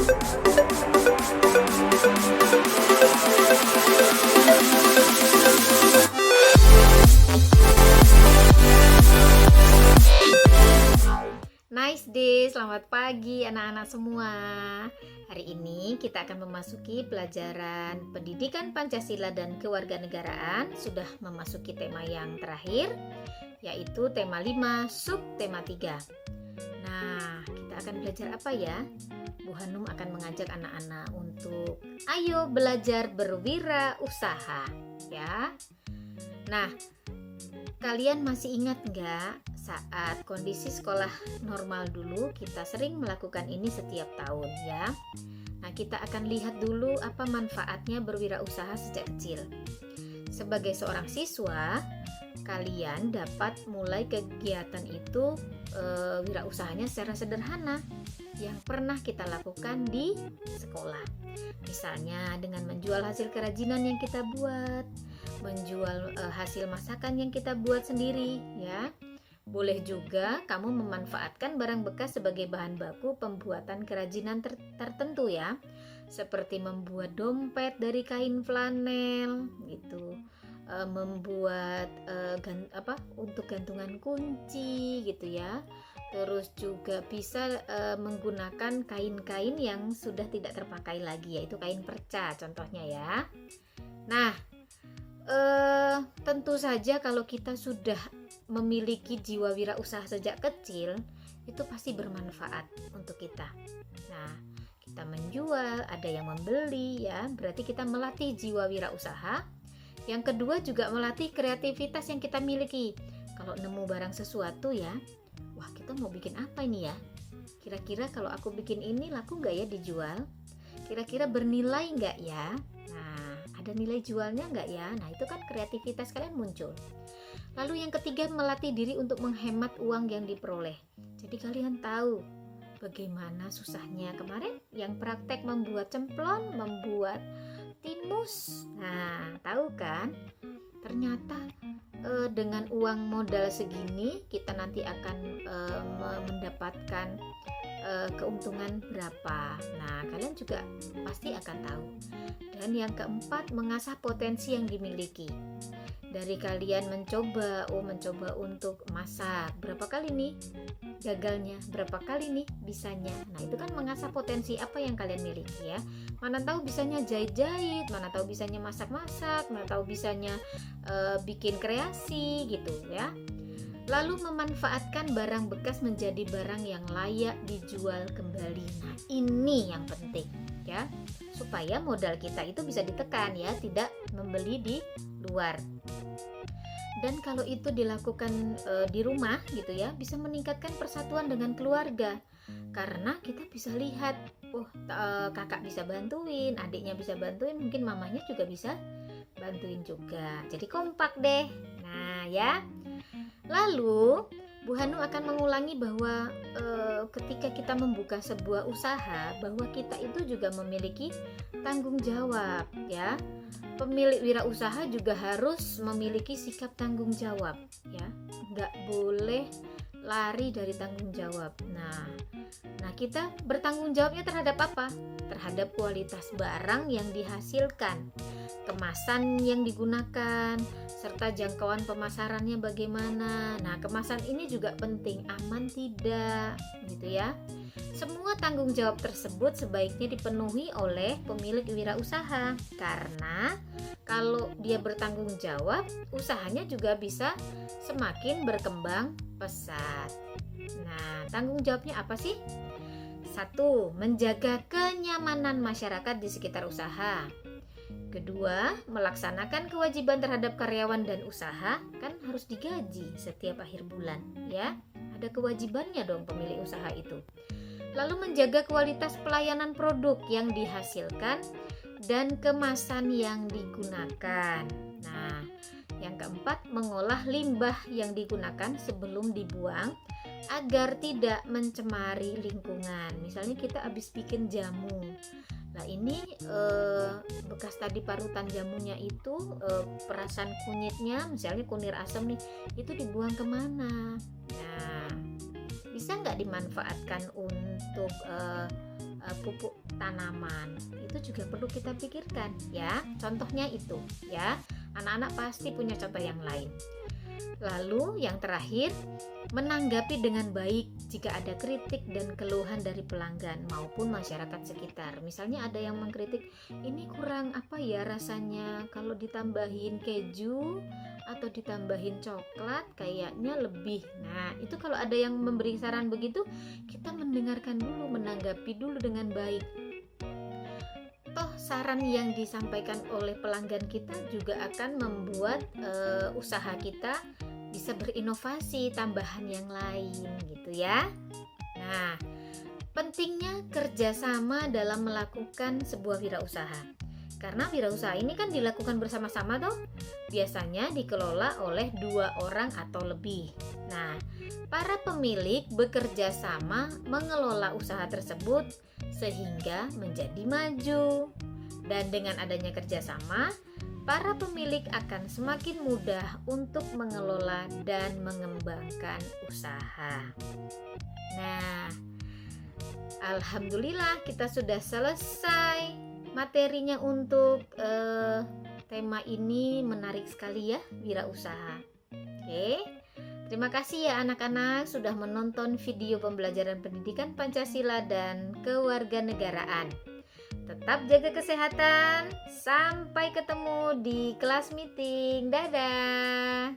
Nice day, selamat pagi anak-anak semua. Hari ini kita akan memasuki pelajaran Pendidikan Pancasila dan Kewarganegaraan. Sudah memasuki tema yang terakhir, yaitu tema 5, sub tema 3. Nah, kita akan belajar apa ya? Bu Hanum akan mengajak anak-anak untuk ayo belajar berwirausaha, ya. Nah, kalian masih ingat nggak saat kondisi sekolah normal dulu kita sering melakukan ini setiap tahun ya? Nah, kita akan lihat dulu apa manfaatnya berwirausaha sejak kecil. Sebagai seorang siswa, kalian dapat mulai kegiatan itu wirausahanya secara sederhana yang pernah kita lakukan di sekolah. Misalnya dengan menjual hasil kerajinan yang kita buat, menjual hasil masakan yang kita buat sendiri ya. Boleh juga kamu memanfaatkan barang bekas sebagai bahan baku pembuatan kerajinan tertentu ya. Seperti membuat dompet dari kain flanel gitu. Membuat untuk gantungan kunci gitu ya. Terus juga bisa menggunakan kain-kain yang sudah tidak terpakai lagi, yaitu kain perca contohnya ya. Nah, tentu saja kalau kita sudah memiliki jiwa wirausaha sejak kecil, itu pasti bermanfaat untuk kita. Nah, kita menjual, ada yang membeli ya, berarti kita melatih jiwa wirausaha. Yang kedua juga melatih kreativitas yang kita miliki. Kalau nemu barang sesuatu ya, wah kita mau bikin apa ini ya? Kira-kira kalau aku bikin ini laku nggak ya dijual? Kira-kira bernilai nggak ya? Nah, ada nilai jualnya nggak ya? Nah, itu kan kreativitas kalian muncul. Lalu yang ketiga, melatih diri untuk menghemat uang yang diperoleh. Jadi kalian tahu bagaimana susahnya kemarin yang praktek membuat cemplon, membuat timus. Nah, tahu kan? Ternyata dengan uang modal segini kita nanti akan mendapatkan keuntungan berapa. Nah, kalian juga pasti akan tahu. Dan yang keempat, mengasah potensi yang dimiliki. Dari kalian mencoba untuk masak, berapa kali nih gagalnya, berapa kali nih bisanya. Nah, itu kan mengasah potensi apa yang kalian miliki ya. Mana tahu bisanya jahit-jahit, mana tahu bisanya masak-masak, mana tahu bisanya bikin kreasi gitu ya. Lalu memanfaatkan barang bekas menjadi barang yang layak dijual kembali. Nah, ini yang penting ya, supaya modal kita itu bisa ditekan ya, tidak membeli di luar. Dan kalau itu dilakukan di rumah gitu ya, bisa meningkatkan persatuan dengan keluarga. Karena kita bisa lihat, kakak bisa bantuin, adiknya bisa bantuin, mungkin mamanya juga bisa bantuin juga. Jadi kompak deh. Nah ya. Lalu Bu Hanum akan mengulangi bahwa ketika kita membuka sebuah usaha, bahwa kita itu juga memiliki tanggung jawab ya. Pemilik wirausaha juga harus memiliki sikap tanggung jawab ya. Nggak boleh lari dari tanggung jawab. Nah, kita bertanggung jawabnya terhadap apa? Terhadap kualitas barang yang dihasilkan, kemasan yang digunakan, serta jangkauan pemasarannya bagaimana. Nah, kemasan ini juga penting, aman tidak, gitu ya. Semua tanggung jawab tersebut sebaiknya dipenuhi oleh pemilik wirausaha, karena kalau dia bertanggung jawab, usahanya juga bisa semakin berkembang pesat. Nah, tanggung jawabnya apa sih? 1. Menjaga kenyamanan masyarakat di sekitar usaha. Kedua, melaksanakan kewajiban terhadap karyawan dan usaha, kan harus digaji setiap akhir bulan ya. Ada kewajibannya dong pemilik usaha itu. Lalu menjaga kualitas pelayanan produk yang dihasilkan dan kemasan yang digunakan. Nah, yang keempat, mengolah limbah yang digunakan sebelum dibuang agar tidak mencemari lingkungan. Misalnya kita habis bikin jamu. Nah, ini bekas tadi parutan jamunya itu perasan kunyitnya, misalnya kunir asam nih, itu dibuang kemana? Nah, bisa nggak dimanfaatkan untuk pupuk tanaman. Itu juga perlu kita pikirkan ya. Contohnya itu ya. Anak-anak pasti punya contoh yang lain. Lalu yang terakhir, menanggapi dengan baik jika ada kritik dan keluhan dari pelanggan maupun masyarakat sekitar. Misalnya ada yang mengkritik, ini kurang apa ya rasanya, kalau ditambahin keju atau ditambahin coklat kayaknya lebih. Nah, itu kalau ada yang memberi saran begitu, kita mendengarkan dulu, menanggapi dulu dengan baik. Toh saran yang disampaikan oleh pelanggan kita juga akan membuat usaha kita bisa berinovasi tambahan yang lain gitu ya. Nah, pentingnya kerjasama dalam melakukan sebuah wirausaha. Karena wirausaha ini kan dilakukan bersama-sama toh. Biasanya dikelola oleh 2 orang atau lebih. Nah, para pemilik bekerja sama mengelola usaha tersebut sehingga menjadi maju. Dan dengan adanya kerjasama, para pemilik akan semakin mudah untuk mengelola dan mengembangkan usaha. Nah, alhamdulillah kita sudah selesai materinya untuk tema ini. Menarik sekali ya, wirausaha. Oke. Terima kasih ya anak-anak sudah menonton video pembelajaran pendidikan Pancasila dan kewarganegaraan. Tetap jaga kesehatan. Sampai ketemu di kelas meeting. Dadah.